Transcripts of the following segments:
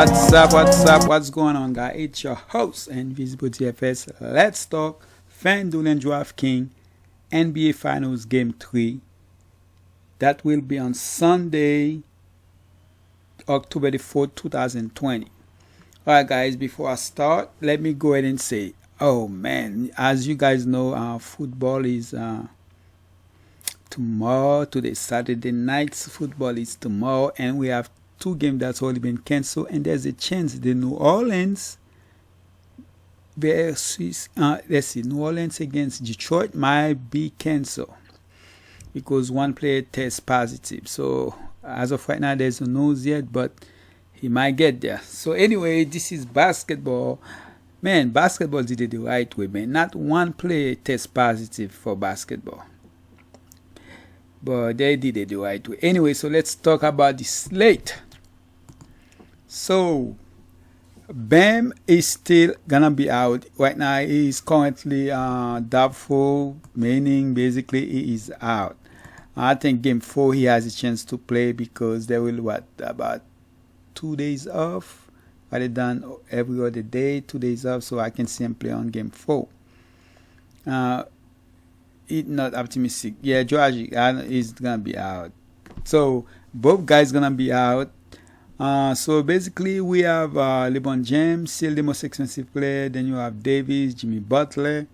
What's going on, guys? It's your host, Invisible TFS. Let's talk Fanduel and Draftkings NBA Finals Game 3. That will be on Sunday, October the 4th, 2020. Alright, guys, before I start, let me go ahead and say, oh man, as you guys know, football is tomorrow. Today, Saturday night's football is tomorrow, and we have two games that's already been canceled, and there's a chance the New Orleans versus New Orleans against Detroit might be canceled because one player tests positive. So as of right now, there's no news yet, but he might get there. So anyway, this is basketball. Man, basketball did it the right way, man. Not one player tests positive for basketball, but they did it the right way. Anyway, so let's talk about the slate. So Bam is still gonna be out right now. He is currently doubtful, meaning basically he is out. I think game 4 he has a chance to play because they will about 2 days off, rather than every other day, 2 days off, so I can see him play on game 4. It's not optimistic. Yeah, George is gonna be out. So both guys gonna be out. So basically we have LeBron James, still the most expensive player. Then you have Davis, Jimmy Butler.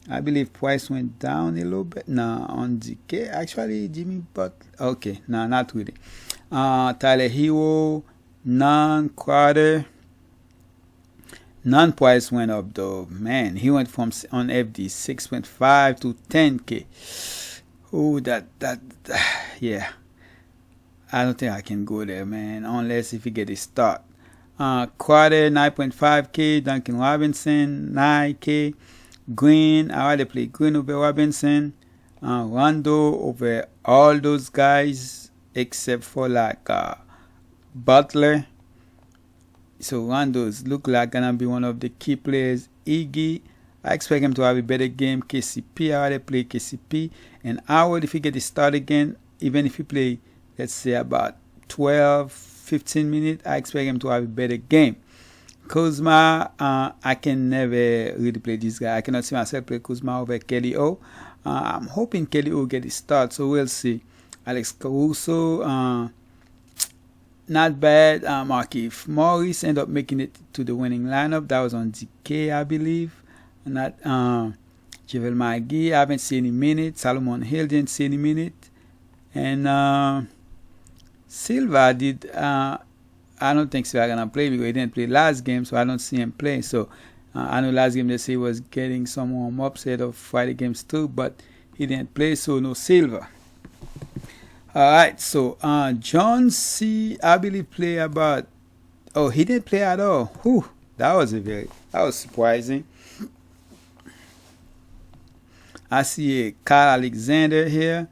I believe price went down a little bit. No, on DK. Actually, Jimmy Butler. Okay, no, not really. Tyler Hero, Crowder. Price went up though. Man, he went from on FD 6.5 to 10K. Oh, yeah. I don't think I can go there, man, unless if you get a start. Crowder 9.5K, Duncan Robinson 9K, Green. I rather play Green over Robinson. Rondo over all those guys except for like Butler. So Rondo's look like gonna be one of the key players. Iggy, I expect him to have a better game. KCP, I rather play KCP. And Howard, if he get a start again, even if he play, let's say about 12-15 minutes, I expect him to have a better game. Kuzma, I can never really play this guy. I cannot see myself play Kuzma over Kelly O. I'm hoping Kelly O get a start, so we'll see. Alex Caruso, not bad. Markieff Morris ended up making it to the winning lineup. That was on DK, I believe. Not JaVale McGee, I haven't seen any minutes. Solomon Hill didn't see any minutes. And Silva did. I don't think Silva gonna play because he didn't play last game, so I don't see him play. So I know last game they say he was getting some warm ups ahead of Friday games too, but he didn't play, so no Silva. All right, so John C, I believe play about. Oh, he didn't play at all. Whew, that was surprising. I see a Kyle Alexander here.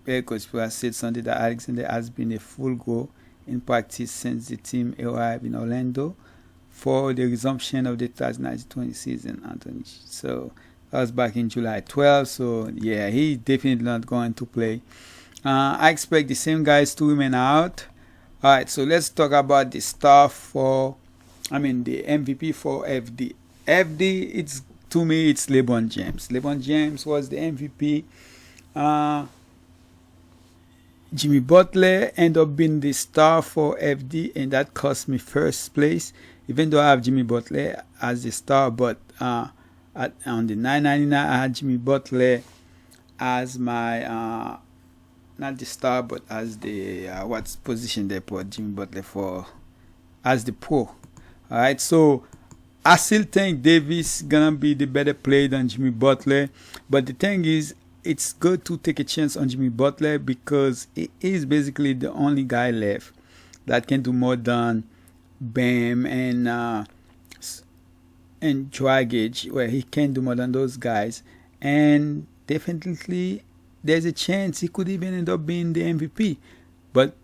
Coach Pua said Sunday that Alexander has been a full go in practice since the team arrived in Orlando for the resumption of the 2019-20 season, Anthony. So that was back in July 12th. So yeah, he's definitely not going to play. I expect the same guys to remain out. All right, so let's talk about the the MVP for FD. FD, to me, it's LeBron James. LeBron James was the MVP. Jimmy Butler ended up being the star for FD, and that cost me first place, even though I have Jimmy Butler as the star. But on the 9.99, I had Jimmy Butler as my not the star, but as the what position they put Jimmy Butler for, as the pro. All right, so I still think Davis gonna be the better player than Jimmy Butler, but the thing is, it's good to take a chance on Jimmy Butler because he is basically the only guy left that can do more than Bam and Dragic, where he can do more than those guys. And definitely, there's a chance he could even end up being the MVP. But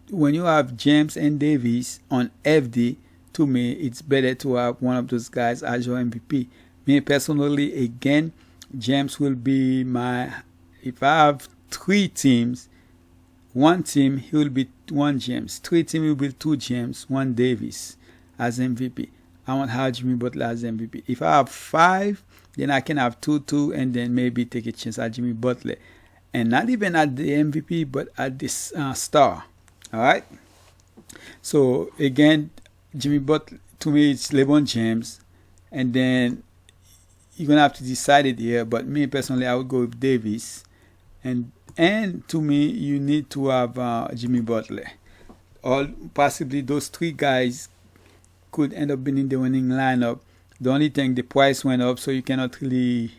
when you have James and Davis on FD, to me, it's better to have one of those guys as your MVP. Me personally, again, James will be my. If I have 3 teams, One team, he will be 1 James. 3 team, he will be 2 James, 1 Davis as MVP. I want to have Jimmy Butler as MVP. If I have 5, then I can have 2, and then maybe take a chance at Jimmy Butler. And not even at the MVP, but at this star. All right? So, again, Jimmy Butler, to me, it's LeBron James. And then you're going to have to decide it here. But me, personally, I would go with Davis. And to me, you need to have Jimmy Butler. Or possibly those 3 guys could end up being in the winning lineup. The only thing, the price went up, so you cannot really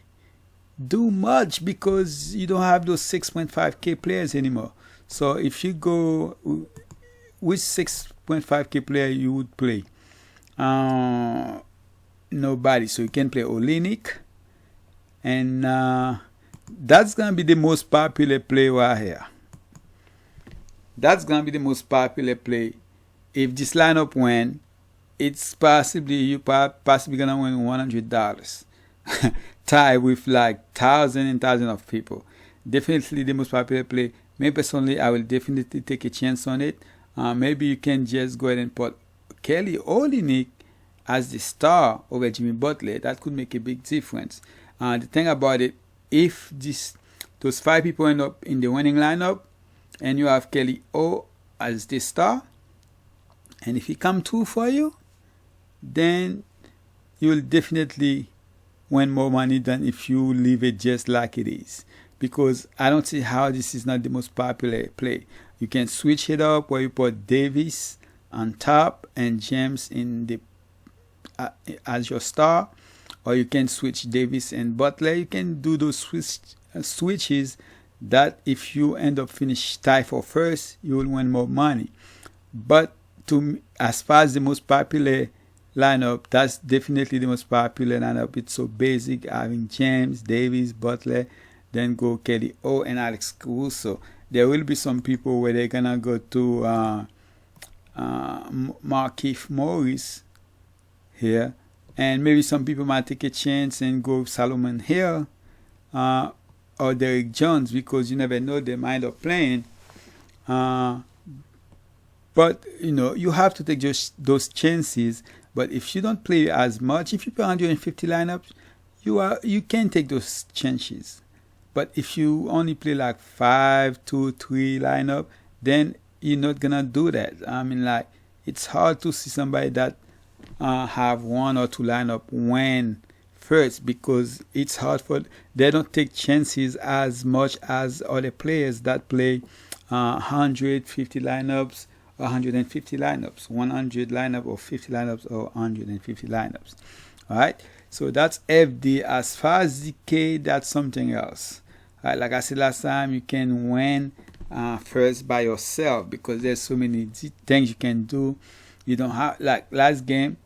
do much because you don't have those 6.5K players anymore. So if you go, which 6.5K player you would play? Nobody. So you can play Olynyk, and that's gonna be the most popular play right here. That's gonna be the most popular play. If this lineup win, it's possibly gonna win $100. Tie with like thousands and thousands of people. Definitely the most popular play. Me personally, I will definitely take a chance on it. Maybe you can just go ahead and put Kelly Olynyk as the star over Jimmy Butler. That could make a big difference. The thing about it, if those 5 people end up in the winning lineup, and you have Kelly O as the star, and if he come through for you, then you will definitely win more money than if you leave it just like it is. Because I don't see how this is not the most popular play. You can switch it up where you put Davis on top and James in the as your star, or you can switch Davis and Butler. You can do those switches that if you end up finish tie for first, you will win more money. But as far as the most popular lineup, that's definitely the most popular lineup. It's so basic, having James, Davis, Butler, then go Kelly O and Alex Caruso. There will be some people where they're gonna go to Markieff Morris here, and maybe some people might take a chance and go Solomon Hill or Derrick Jones, because you never know, they might end up playing. But you have to take just those chances. But if you don't play as much, if you play 150 lineups, you can take those chances. But if you only play like 5, 2, 3 lineup, then you're not gonna do that. I mean, like, it's hard to see somebody that have 1 or 2 lineup win first, because it's hard for they don't take chances as much as other players that play 150 lineups, 150 lineups, 100 lineup or 50 lineups or 150 lineups. All right, so that's FD. As far as DK, that's something else. All right, like I said last time, you can win first by yourself because there's so many things you can do. You don't have, like last game,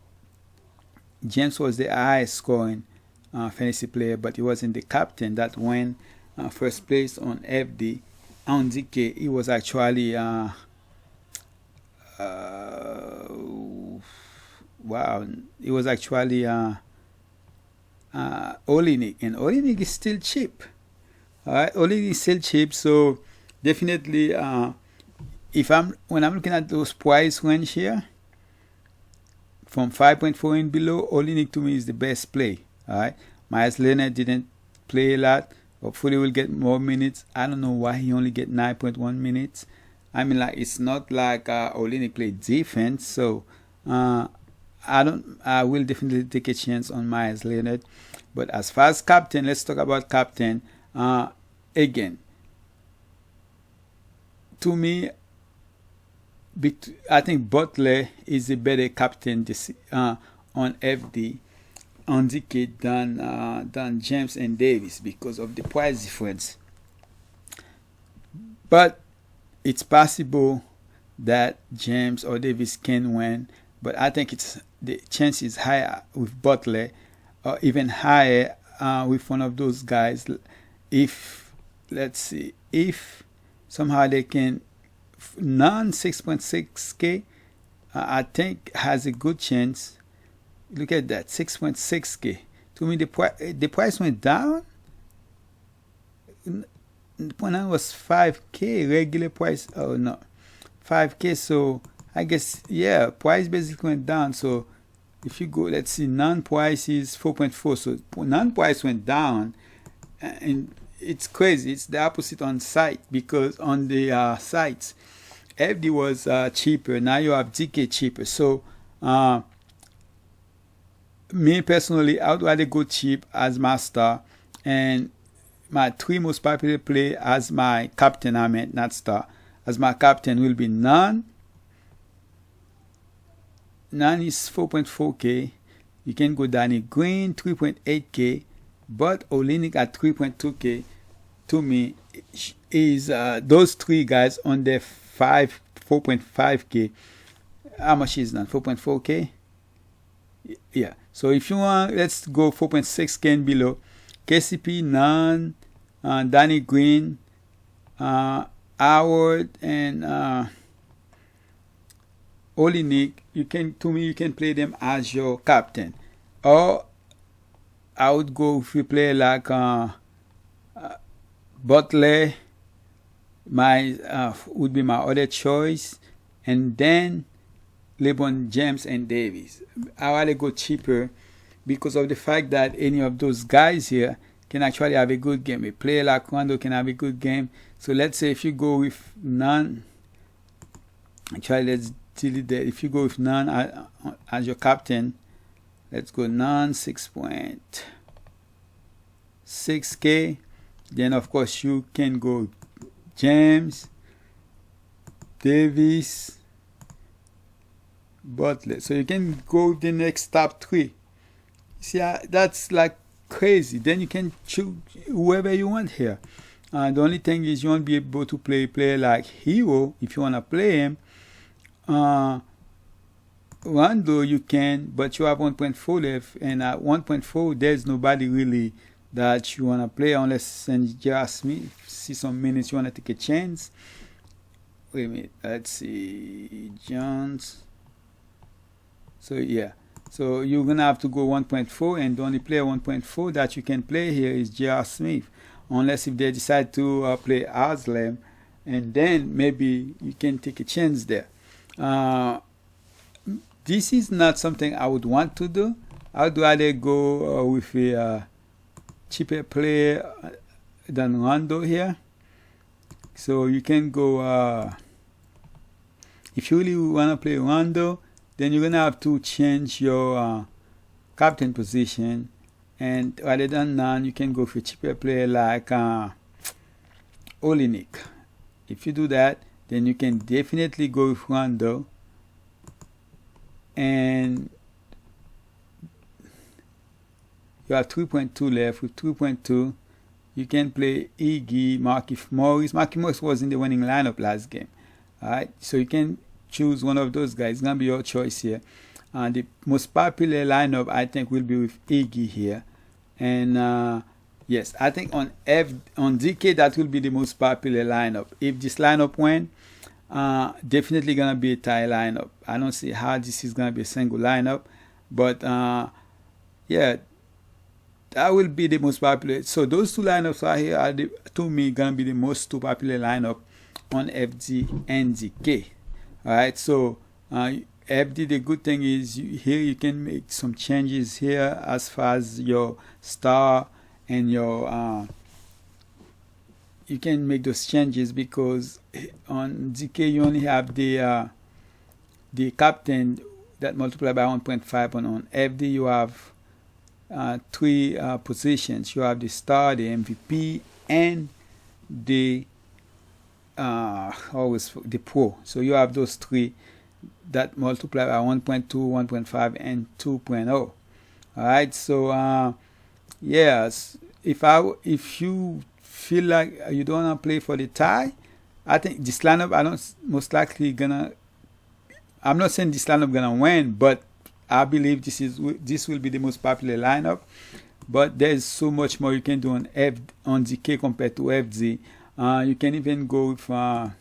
James was the highest scoring fantasy player, but he wasn't the captain that won first place on FD. On DK, he was actually wow, it was actually Olynyk, and Olynyk is still cheap. All right, Olynyk is still cheap, so definitely when I'm looking at those price range here from 5.4 and below, Olynyk to me is the best play. All right, Myles Leonard didn't play a lot. Hopefully we'll get more minutes. I don't know why he only get 9.1 minutes. I mean, like, it's not like Olynyk played defense, so I will definitely take a chance on Myles Leonard. But as far as captain, let's talk about captain. Again, to me, I think Butler is a better captain on FD, on DK than James and Davis because of the price difference. But it's possible that James or Davis can win, but I think the chance is higher with Butler, or even higher with one of those guys. If somehow they can non 6.6K, I think has a good chance. Look at that, 6.6K. To me, the price went down. .9 was 5K regular price. Oh no, 5K. So I guess yeah, price basically went down. So if you go, let's see, non-price is 4.4. So non-price went down, and it's crazy. It's the opposite on site, because on the sites, FD was cheaper. Now you have DK cheaper. So me personally, I would rather go cheap as my star, and my 3 most popular play as my captain, I meant not star, as my captain will be None. None is 4.4K. You can go Danny Green 3.8K, but Olenek at 3.2K. To me, is those 3 guys on their 4.5K. How much is that? 4.4K? Yeah. So if you want, let's go 4.6K and below. KCP, None, Danny Green, Howard, and Olenek. You can play them as your captain. Or I would go if you play like Butler, would be my other choice, and then LeBron James and Davis. I rather go cheaper because of the fact that any of those guys here can actually have a good game. A player like Rondo can have a good game. So let's say if you go with None, actually let's delete that. If you go with None as your captain, let's go None 6.6K. Then of course you can go James, Davis, Butler. So you can go with the next top 3. See, that's like crazy. Then you can choose whoever you want here. The only thing is you won't be able to play a player like Hero if you want to play him. Rondo you can, but you have 1.4 left, and at 1.4 there's nobody really that you want to play unless J.R. Smith see some minutes you want to take a chance. Wait a minute, let's see, Jones. So yeah, so you're gonna have to go 1.4, and the only player 1.4 that you can play here is J.R. Smith, unless if they decide to play Haslem, and then maybe you can take a chance there. This is not something I would want to do. I would rather go with a cheaper player than Rondo here. So you can go, if you really want to play Rondo, then you're going to have to change your captain position. And rather than None, you can go for a cheaper player like Olenek. If you do that, then you can definitely go with Rondo. And you have 3.2 left. With 3.2, you can play Iggy, Markieff Morris. Markieff Morris was in the winning lineup last game. Alright, so you can choose one of those guys. It's going to be your choice here. The most popular lineup, I think, will be with Iggy here. And yes, I think on DK, that will be the most popular lineup. If this lineup win, definitely going to be a tie lineup. I don't see how this is going to be a single lineup. But yeah, that will be the most popular. So those 2 lineups right here are, to me, going to be the most 2 popular lineup on FD and DK. Alright, so FD, the good thing is here you can make some changes here as far as your star and your you can make those changes, because on DK you only have the captain that multiplied by 1.5, and on FD you have 3 positions. You have the star, the MVP, and the always the pro. So you have those 3 that multiply by 1.2, 1.5, and 2.0. Alright, so yes, if you feel like you don't want to play for the tie, I think this lineup, I'm not saying this lineup gonna win, but I believe this will be the most popular lineup. But there's so much more you can do on DK compared to FZ. You can even go with a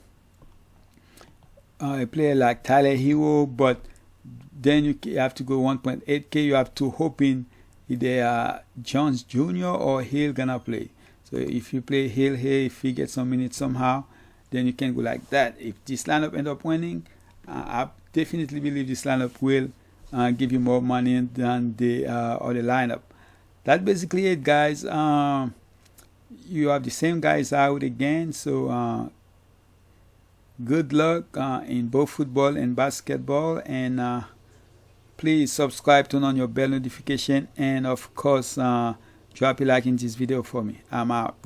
player like Tyler Hero, but then you have to go 1.8K. You have to hope in either Jones Jr. or Hill gonna play. So if you play Hill here, if you get some minutes somehow, then you can go like that. If this lineup end up winning, I definitely believe this lineup will give you more money than the other lineup. That's basically it, guys. You have the same guys out again, so good luck in both football and basketball, and please subscribe, turn on your bell notification, and of course drop a like in this video for me. I'm out.